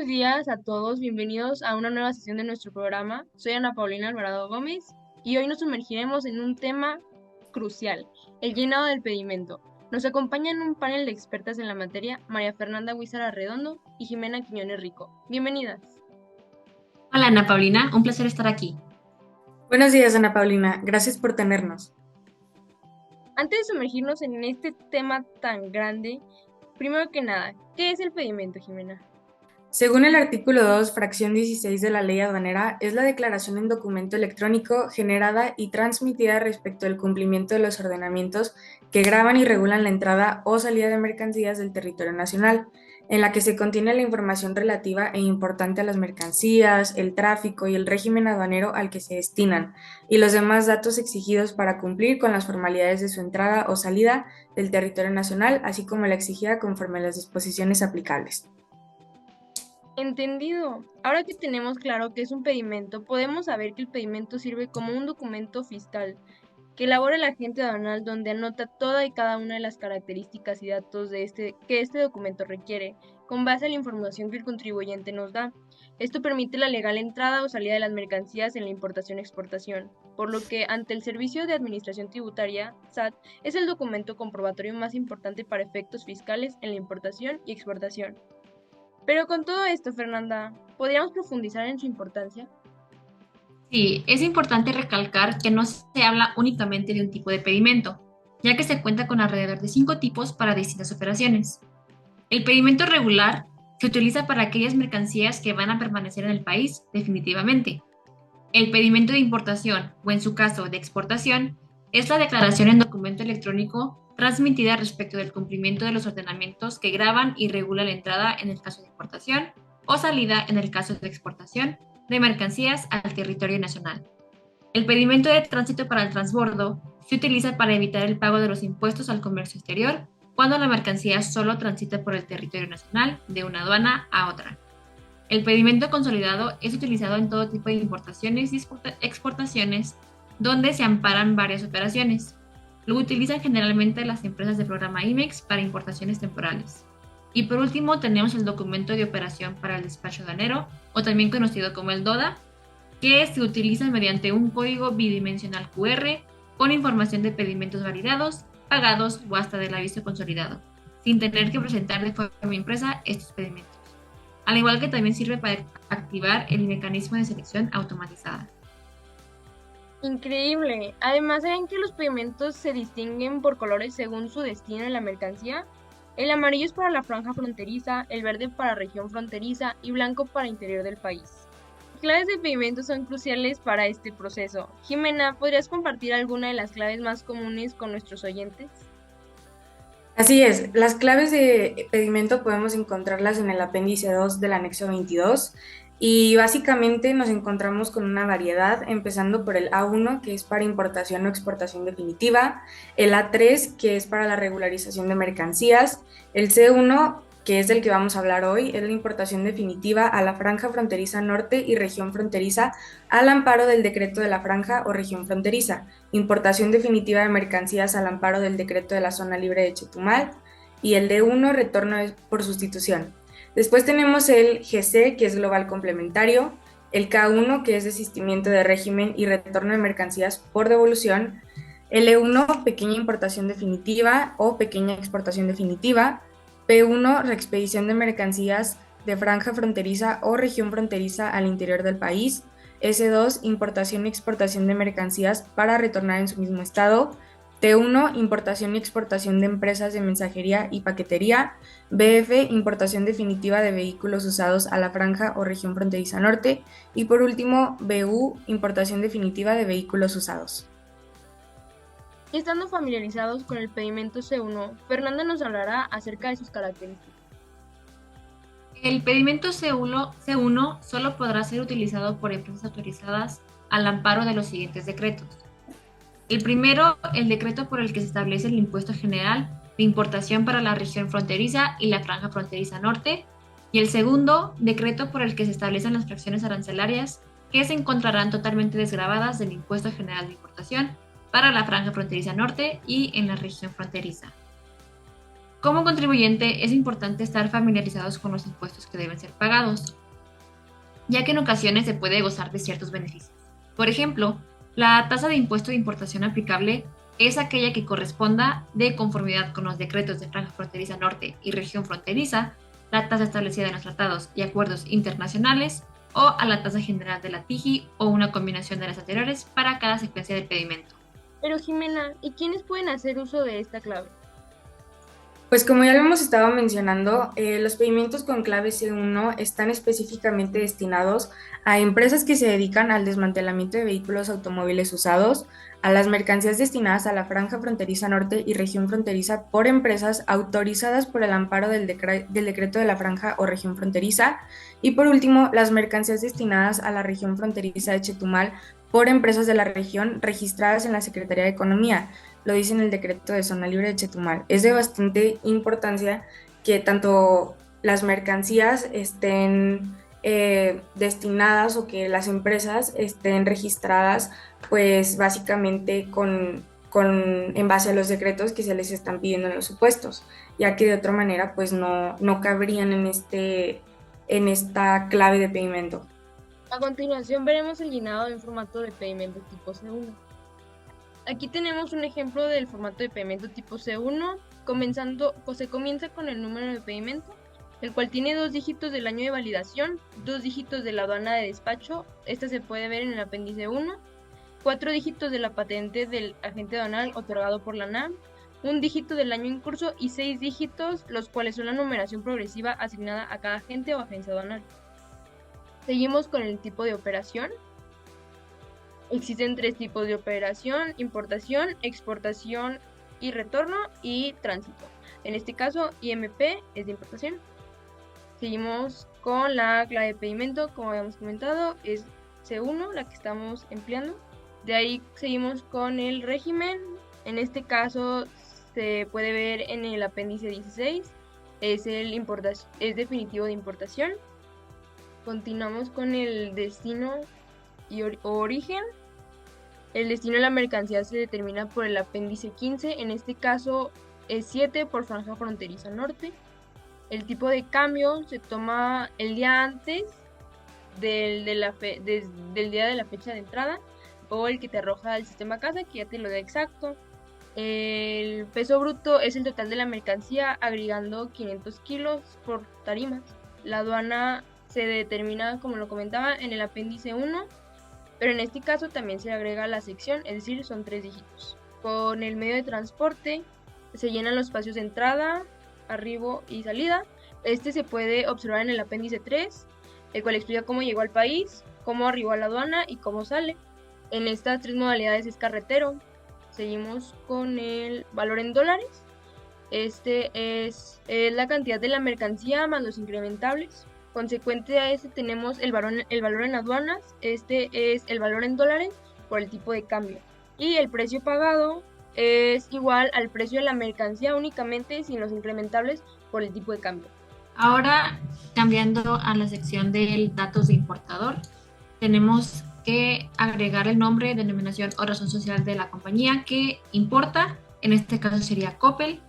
días a todos, bienvenidos a una nueva sesión de nuestro programa. Soy Ana Paulina Alvarado Gómez y hoy nos sumergiremos en un tema crucial, el llenado del pedimento. Nos acompañan un panel de expertas en la materia, María Fernanda Huizar Redondo y Jimena Quiñones Rico. Bienvenidas. Hola Ana Paulina, un placer estar aquí. Buenos días, Ana Paulina. Gracias por tenernos. Antes de sumergirnos en este tema tan grande, primero que nada, ¿qué es el pedimento, Jimena? Según el artículo 2, fracción 16 de la Ley Aduanera, es la declaración en documento electrónico generada y transmitida respecto al cumplimiento de los ordenamientos que graban y regulan la entrada o salida de mercancías del territorio nacional, en la que se contiene la información relativa e importante a las mercancías, el tráfico y el régimen aduanero al que se destinan, y los demás datos exigidos para cumplir con las formalidades de su entrada o salida del territorio nacional, así como la exigida conforme a las disposiciones aplicables. Entendido. Ahora que tenemos claro qué es un pedimento, podemos saber que el pedimento sirve como un documento fiscal que elabora el agente aduanal donde anota toda y cada una de las características y datos que este documento requiere, con base a la información que el contribuyente nos da. Esto permite la legal entrada o salida de las mercancías en la importación-exportación, por lo que ante el Servicio de Administración Tributaria, SAT, es el documento comprobatorio más importante para efectos fiscales en la importación y exportación. Pero con todo esto, Fernanda, ¿podríamos profundizar en su importancia? Sí, es importante recalcar que no se habla únicamente de un tipo de pedimento, ya que se cuenta con alrededor de 5 tipos para distintas operaciones. El pedimento regular se utiliza para aquellas mercancías que van a permanecer en el país definitivamente. El pedimento de importación, o en su caso de exportación, es la declaración en documento electrónico transmitida respecto del cumplimiento de los ordenamientos que graban y regulan la entrada en el caso de importación o salida en el caso de exportación de mercancías al territorio nacional. El pedimento de tránsito para el transbordo se utiliza para evitar el pago de los impuestos al comercio exterior cuando la mercancía solo transita por el territorio nacional de una aduana a otra. El pedimento consolidado es utilizado en todo tipo de importaciones y exportaciones donde se amparan varias operaciones. Lo utilizan generalmente las empresas de programa IMEX para importaciones temporales. Y por último tenemos el documento de operación para el despacho aduanero, o también conocido como el DODA, que se utiliza mediante un código bidimensional QR con información de pedimentos validados, pagados o hasta del aviso consolidado, sin tener que presentar de forma impresa estos pedimentos, al igual que también sirve para activar el mecanismo de selección automatizada. Increíble. Además, ¿saben que los pigmentos se distinguen por colores según su destino en la mercancía? El amarillo es para la franja fronteriza, el verde para región fronteriza y blanco para interior del país. Las claves de pigmentos son cruciales para este proceso. Jimena, ¿podrías compartir alguna de las claves más comunes con nuestros oyentes? Así es, las claves de pedimento podemos encontrarlas en el apéndice 2 del anexo 22 y básicamente nos encontramos con una variedad, empezando por el A1, que es para importación o exportación definitiva, el A3, que es para la regularización de mercancías, el C1, que es del que vamos a hablar hoy, es la importación definitiva a la franja fronteriza norte y región fronteriza al amparo del decreto de la franja o región fronteriza, importación definitiva de mercancías al amparo del decreto de la zona libre de Chetumal, y el D1, retorno por sustitución. Después tenemos el GC, que es global complementario, el K1, que es desistimiento de régimen y retorno de mercancías por devolución, L1, pequeña importación definitiva o pequeña exportación definitiva, P1, reexpedición de mercancías de franja fronteriza o región fronteriza al interior del país, S2, importación y exportación de mercancías para retornar en su mismo estado, T1, importación y exportación de empresas de mensajería y paquetería, BF, importación definitiva de vehículos usados a la franja o región fronteriza norte, y por último, BU, importación definitiva de vehículos usados. Estando familiarizados con el pedimento C1, Fernanda nos hablará acerca de sus características. El pedimento C1 solo podrá ser utilizado por empresas autorizadas al amparo de los siguientes decretos. El primero, el decreto por el que se establece el impuesto general de importación para la región fronteriza y la franja fronteriza norte. Y el segundo, decreto por el que se establecen las fracciones arancelarias que se encontrarán totalmente desgravadas del impuesto general de importación para la franja fronteriza norte y en la región fronteriza. Como contribuyente, es importante estar familiarizados con los impuestos que deben ser pagados, ya que en ocasiones se puede gozar de ciertos beneficios. Por ejemplo, la tasa de impuesto de importación aplicable es aquella que corresponda, de conformidad con los decretos de Franja Fronteriza Norte y Región Fronteriza, la tasa establecida en los tratados y acuerdos internacionales, o a la tasa general de la TIJI o una combinación de las anteriores para cada secuencia de pedimento. Pero Jimena, ¿y quiénes pueden hacer uso de esta clave? Pues como ya lo hemos estado mencionando, los pedimientos con clave C1 están específicamente destinados a empresas que se dedican al desmantelamiento de vehículos automóviles usados, a las mercancías destinadas a la Franja Fronteriza Norte y Región Fronteriza por empresas autorizadas por el amparo del decreto de la Franja o Región Fronteriza, y por último, las mercancías destinadas a la Región Fronteriza de Chetumal por empresas de la región registradas en la Secretaría de Economía. Lo dice en el decreto de zona libre de Chetumal. Es de bastante importancia que tanto las mercancías estén destinadas o que las empresas estén registradas, pues básicamente en base a los decretos que se les están pidiendo en los supuestos, ya que de otra manera pues no cabrían en esta clave de pedimento. A continuación veremos el llenado en formato de pedimento tipo C1. Aquí tenemos un ejemplo del formato de pedimento tipo C1, se comienza con el número de pedimento, el cual tiene 2 dígitos del año de validación, 2 dígitos de la aduana de despacho, esta se puede ver en el apéndice 1, 4 dígitos de la patente del agente aduanal otorgado por la NAM, un dígito del año en curso y 6 dígitos, los cuales son la numeración progresiva asignada a cada agente o agencia aduanal. Seguimos con el tipo de operación. Existen 3 tipos de operación: importación, exportación y retorno, y tránsito. En este caso, IMP es de importación. Seguimos con la clave de pedimento, como habíamos comentado, es C1, la que estamos empleando. De ahí seguimos con el régimen. En este caso se puede ver en el apéndice 16, es definitivo de importación. Continuamos con el destino o origen. El destino de la mercancía se determina por el apéndice 15, en este caso es 7 por Franja Fronteriza Norte. El tipo de cambio se toma el día antes del día de la fecha de entrada, o el que te arroja el sistema casa, que ya te lo da exacto. El peso bruto es el total de la mercancía agregando 500 kilos por tarimas. La aduana se determina, como lo comentaba, en el apéndice 1, pero en este caso también se agrega la sección, es decir, son 3 dígitos. Con el medio de transporte se llenan los espacios de entrada, arribo y salida. Este se puede observar en el apéndice 3, el cual explica cómo llegó al país, cómo arribó a la aduana y cómo sale. En estas 3 modalidades es carretero. Seguimos con el valor en dólares. Este es la cantidad de la mercancía más los incrementables. Consecuente a este tenemos el valor en aduanas. Este es el valor en dólares por el tipo de cambio. Y el precio pagado es igual al precio de la mercancía, únicamente sin los incrementables por el tipo de cambio. Ahora, cambiando a la sección del datos de importador, tenemos que agregar el nombre, denominación o razón social de la compañía que importa. En este caso sería Coppel.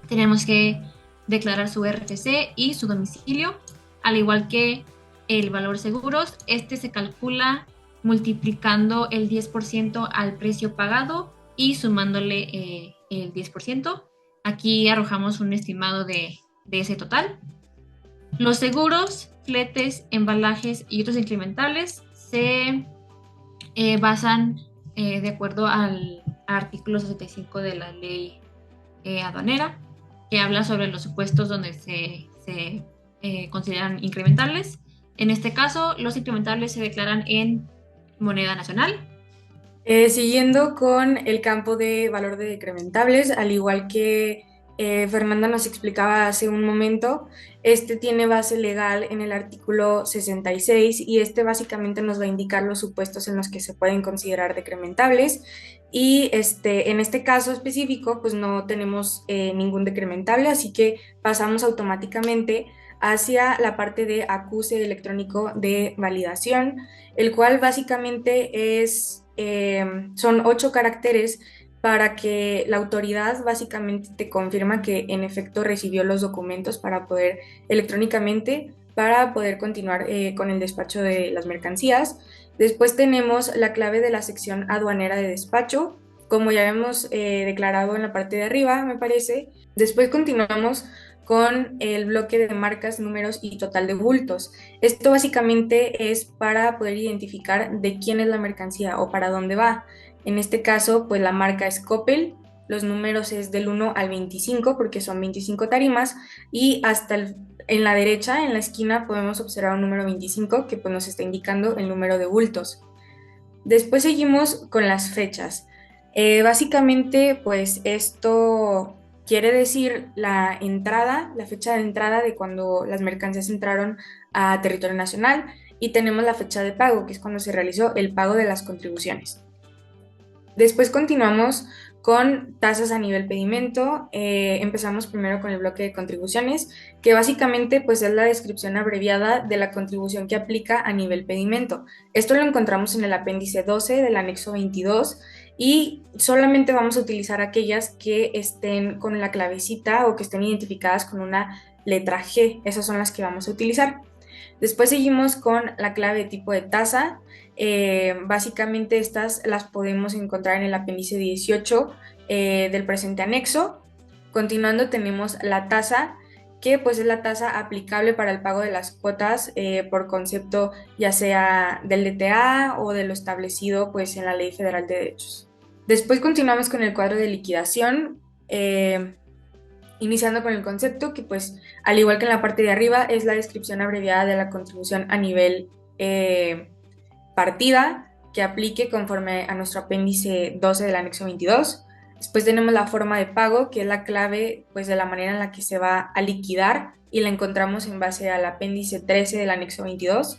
Tenemos que declarar su RFC y su domicilio, al igual que el valor seguros. Este se calcula multiplicando el 10% al precio pagado y sumándole el 10%. Aquí arrojamos un estimado de ese total. Los seguros, fletes, embalajes y otros incrementales se basan de acuerdo al artículo 65 de la ley aduanera, que habla sobre los supuestos donde se consideran incrementables. En este caso, los incrementables se declaran en moneda nacional. Siguiendo con el campo de valor de decrementables, al igual que Fernanda nos explicaba hace un momento, este tiene base legal en el artículo 66 y este básicamente nos va a indicar los supuestos en los que se pueden considerar decrementables, y en este caso específico pues no tenemos ningún decrementable, así que pasamos automáticamente hacia la parte de acuse electrónico de validación, el cual básicamente son 8 caracteres para que la autoridad básicamente te confirma que en efecto recibió los documentos para poder electrónicamente para poder continuar con el despacho de las mercancías. Después tenemos la clave de la sección aduanera de despacho, como ya hemos declarado en la parte de arriba, me parece. Después continuamos con el bloque de marcas, números y total de bultos. Esto básicamente es para poder identificar de quién es la mercancía o para dónde va. En este caso, pues la marca es Coppel, los números es del 1 al 25 porque son 25 tarimas y en la derecha, en la esquina, podemos observar un número 25 que pues, nos está indicando el número de bultos. Después seguimos con las fechas. Básicamente, pues esto quiere decir la entrada, la fecha de entrada de cuando las mercancías entraron a territorio nacional y tenemos la fecha de pago, que es cuando se realizó el pago de las contribuciones. Después continuamos con tasas a nivel pedimento. Empezamos primero con el bloque de contribuciones, que básicamente pues, es la descripción abreviada de la contribución que aplica a nivel pedimento. Esto lo encontramos en el apéndice 12 del anexo 22 y solamente vamos a utilizar aquellas que estén con la clavecita o que estén identificadas con una letra G. Esas son las que vamos a utilizar. Después seguimos con la clave de tipo de tasa. Básicamente estas las podemos encontrar en el apéndice 18 del presente anexo. Continuando tenemos la tasa, que pues es la tasa aplicable para el pago de las cuotas por concepto ya sea del DTA o de lo establecido pues en la Ley Federal de Derechos. Después continuamos con el cuadro de liquidación, iniciando con el concepto que pues al igual que en la parte de arriba es la descripción abreviada de la contribución a nivel partida que aplique conforme a nuestro apéndice 12 del anexo 22. Después tenemos la forma de pago, que es la clave pues, de la manera en la que se va a liquidar y la encontramos en base al apéndice 13 del anexo 22.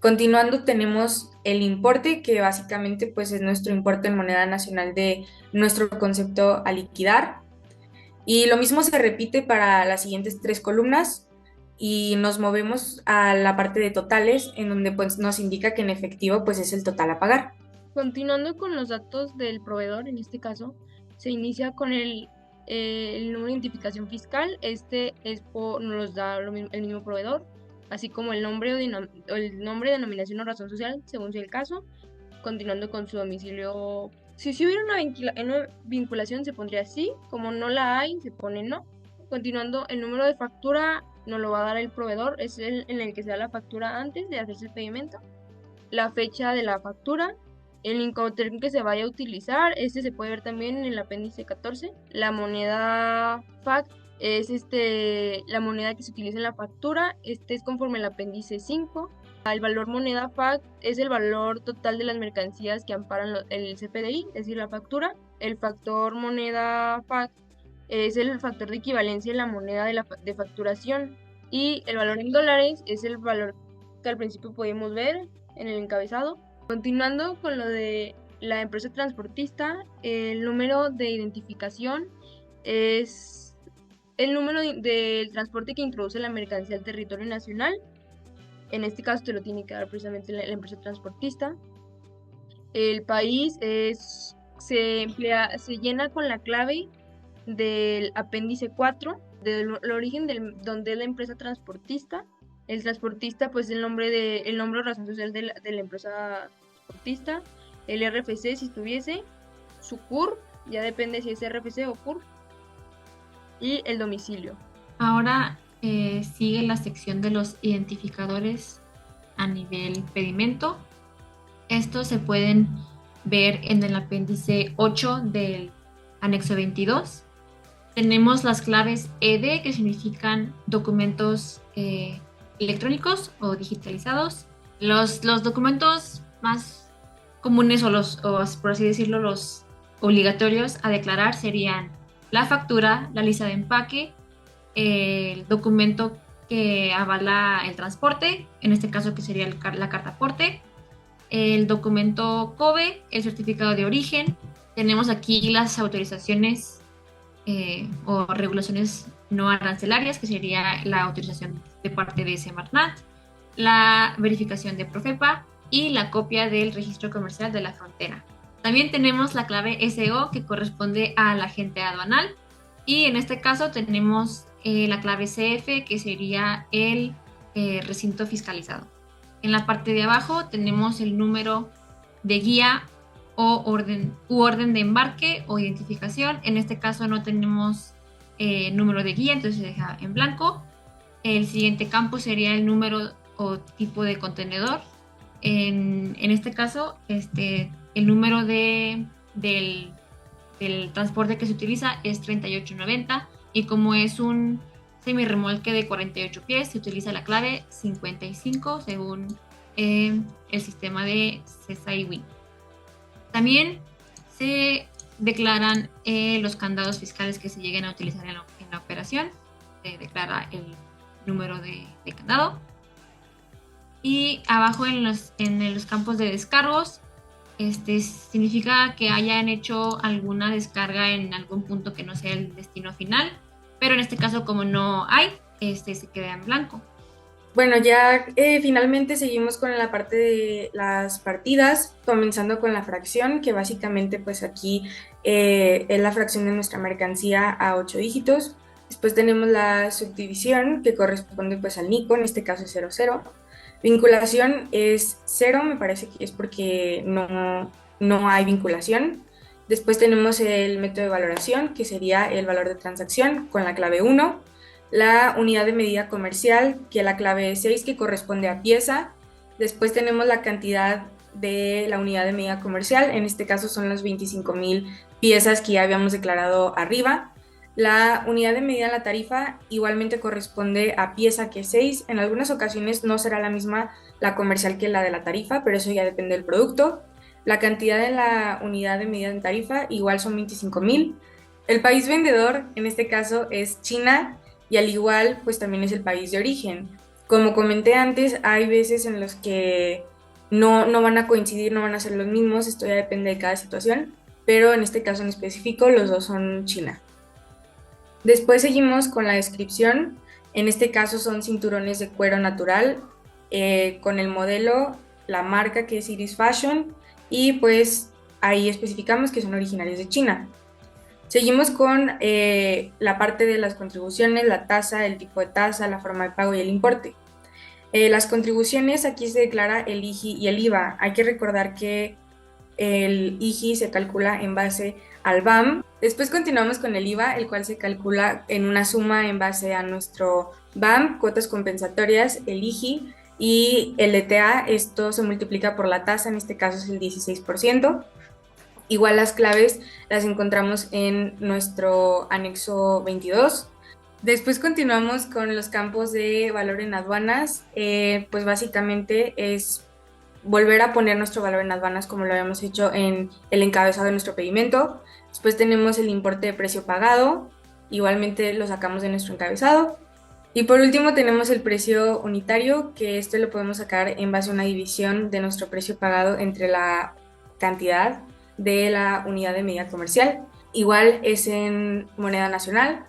Continuando tenemos el importe, que básicamente pues, es nuestro importe en moneda nacional de nuestro concepto a liquidar. Y lo mismo se repite para las siguientes 3 columnas y nos movemos a la parte de totales, en donde pues, nos indica que en efectivo pues, es el total a pagar. Continuando con los datos del proveedor, en este caso, se inicia con el número de identificación fiscal. Este nos los da el mismo proveedor, así como el nombre de denominación o razón social, según sea el caso. Continuando con su domicilio. Si hubiera una vinculación, se pondría sí. Como no la hay, se pone no. Continuando, el número de factura nos lo va a dar el proveedor. Es el en el que se da la factura antes de hacerse el pedimento. La fecha de la factura. El Incoterm que se vaya a utilizar. Este se puede ver también en el apéndice 14. La moneda FAC es la moneda que se utiliza en la factura. Este es conforme al apéndice 5. El valor moneda FAC es el valor total de las mercancías que amparan el CFDI, es decir, la factura. El factor moneda FAC es el factor de equivalencia en la moneda de facturación. Y el valor en dólares es el valor que al principio pudimos ver en el encabezado. Continuando con lo de la empresa transportista, el número de identificación es el número del transporte que introduce la mercancía al territorio nacional. En este caso te lo tiene que dar precisamente la empresa transportista. El país se llena con la clave del apéndice 4, del origen donde es la empresa transportista. El transportista, pues el nombre o razón social de la empresa transportista. El RFC si tuviese, su CUR, ya depende si es RFC o CUR. Y el domicilio. Ahora sigue la sección de los identificadores a nivel pedimento. Estos se pueden ver en el apéndice 8 del anexo 22. Tenemos las claves ED, que significan documentos electrónicos o digitalizados. Los documentos más comunes o por así decirlo, los obligatorios a declarar serían la factura, la lista de empaque, el documento que avala el transporte, en este caso que sería la carta aporte, el documento COBE, el certificado de origen. Tenemos aquí las autorizaciones o regulaciones no arancelarias, que sería la autorización de parte de Semarnat, la verificación de Profepa y la copia del registro comercial de la frontera. También tenemos la clave SO, que corresponde al agente aduanal, y en este caso tenemos la clave CF, que sería el recinto fiscalizado. En la parte de abajo tenemos el número de guía o orden de embarque o identificación. En este caso no tenemos número de guía, entonces se deja en blanco. El siguiente campo sería el número o tipo de contenedor. En este caso, el número del transporte que se utiliza es 3890 y como es un semirremolque de 48 pies, se utiliza la clave 55 según el sistema de CESA-IWIN. También se declaran los candados fiscales que se lleguen a utilizar en la operación. Se declara el número de candado. Y abajo en los campos de descargos, significa que hayan hecho alguna descarga en algún punto que no sea el destino final, pero en este caso como no hay, se queda en blanco. Bueno, ya finalmente seguimos con la parte de las partidas, comenzando con la fracción, que básicamente pues aquí es la fracción de nuestra mercancía a 8 dígitos. Después tenemos la subdivisión, que corresponde pues al NICO, en este caso es 00. Vinculación es 0, me parece que es porque no hay vinculación. Después tenemos el método de valoración, que sería el valor de transacción con la clave 1. La unidad de medida comercial, que la clave es 6, que corresponde a pieza. Después tenemos la cantidad de la unidad de medida comercial, en este caso son las 25,000 piezas que ya habíamos declarado arriba. La unidad de medida en la tarifa igualmente corresponde a pieza, que es 6. En algunas ocasiones no será la misma la comercial que la de la tarifa, pero eso ya depende del producto. La cantidad de la unidad de medida en tarifa igual son 25,000. El país vendedor, en este caso, es China, y al igual, pues también es el país de origen. Como comenté antes, hay veces en los que no van a coincidir, no van a ser los mismos, esto ya depende de cada situación, pero en este caso en específico los dos son China. Después seguimos con la descripción, en este caso son cinturones de cuero natural, con el modelo, la marca que es Iris Fashion, y pues ahí especificamos que son originarios de China. Seguimos con la parte de las contribuciones, la tasa, el tipo de tasa, la forma de pago y el importe. Las contribuciones, aquí se declara el IGI y el IVA. Hay que recordar que el IGI se calcula en base al BAM. Después continuamos con el IVA, el cual se calcula en una suma en base a nuestro BAM, cuotas compensatorias, el IGI y el ETA. Esto se multiplica por la tasa, en este caso es el 16%. Igual las claves las encontramos en nuestro anexo 22. Después continuamos con los campos de valor en aduanas. Pues básicamente es volver a poner nuestro valor en aduanas como lo habíamos hecho en el encabezado de nuestro pedimento. Después tenemos el importe de precio pagado. Igualmente lo sacamos de nuestro encabezado. Y por último tenemos el precio unitario, que este lo podemos sacar en base a una división de nuestro precio pagado entre la cantidad de la unidad de medida comercial. Igual es en moneda nacional.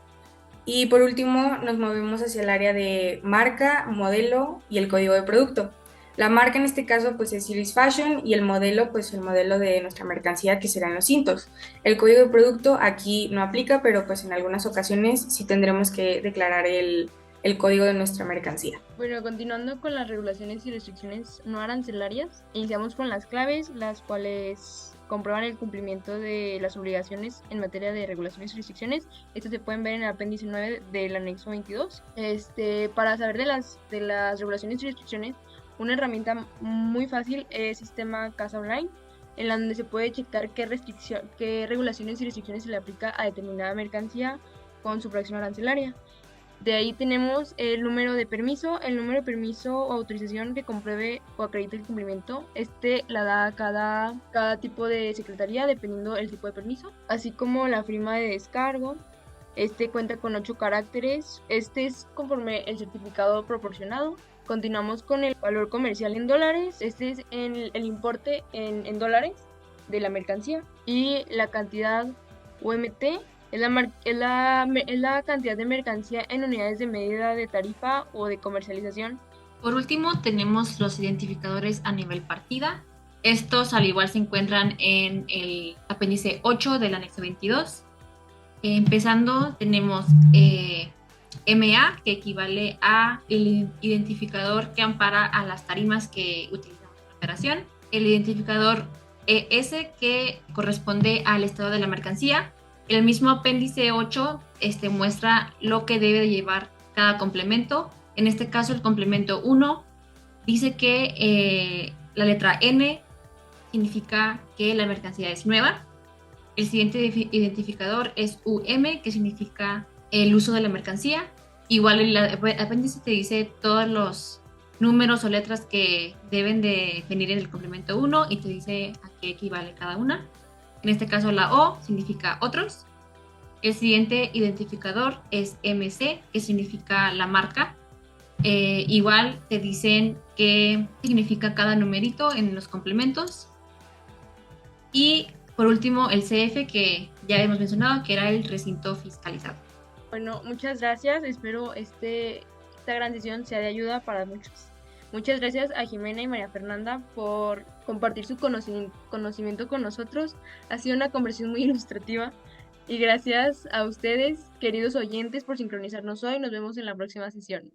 Y por último nos movemos hacia el área de marca, modelo y el código de producto. La marca en este caso pues es Iris Fashion y el modelo pues el modelo de nuestra mercancía, que serán los cintos. El código de producto aquí no aplica, pero pues en algunas ocasiones sí tendremos que declarar el código de nuestra mercancía. Bueno, continuando con las regulaciones y restricciones no arancelarias, iniciamos con las claves, las cuales comprueban el cumplimiento de las obligaciones en materia de regulaciones y restricciones. Estas se pueden ver en el apéndice 9 del anexo 22. Para saber de las regulaciones y restricciones, una herramienta muy fácil es Sistema Casa Online, en la donde se puede checar qué regulaciones y restricciones se le aplica a determinada mercancía con su fracción arancelaria. De ahí tenemos el número de permiso o autorización que compruebe o acredite el cumplimiento. La da cada tipo de secretaría dependiendo del tipo de permiso, así como la firma de descargo. Cuenta con 8 caracteres. Es conforme el certificado proporcionado. Continuamos con el valor comercial en dólares. Es el importe en dólares de la mercancía, y la cantidad UMT es la cantidad de mercancía en unidades de medida de tarifa o de comercialización. Por último, tenemos los identificadores a nivel partida. Estos al igual se encuentran en el apéndice 8 del anexo 22. Empezando, tenemos MA, que equivale a el identificador que ampara a las tarimas que utilizamos en la operación, el identificador ES, que corresponde al estado de la mercancía. El mismo apéndice 8 muestra lo que debe de llevar cada complemento. En este caso, el complemento 1 dice que la letra N significa que la mercancía es nueva. El siguiente identificador es UM, que significa el uso de la mercancía. Igual el apéndice te dice todos los números o letras que deben de venir en el complemento 1 y te dice a qué equivale cada una. En este caso la O significa otros. El siguiente identificador es MC, que significa la marca. Igual te dicen qué significa cada numerito en los complementos. Y por último, el CF, que ya hemos mencionado, que era el recinto fiscalizado. Bueno, muchas gracias. Espero esta gran sesión sea de ayuda para muchos. Muchas gracias a Jimena y María Fernanda por compartir su conocimiento con nosotros. Ha sido una conversación muy ilustrativa. Y gracias a ustedes, queridos oyentes, por sincronizarnos hoy. Nos vemos en la próxima sesión.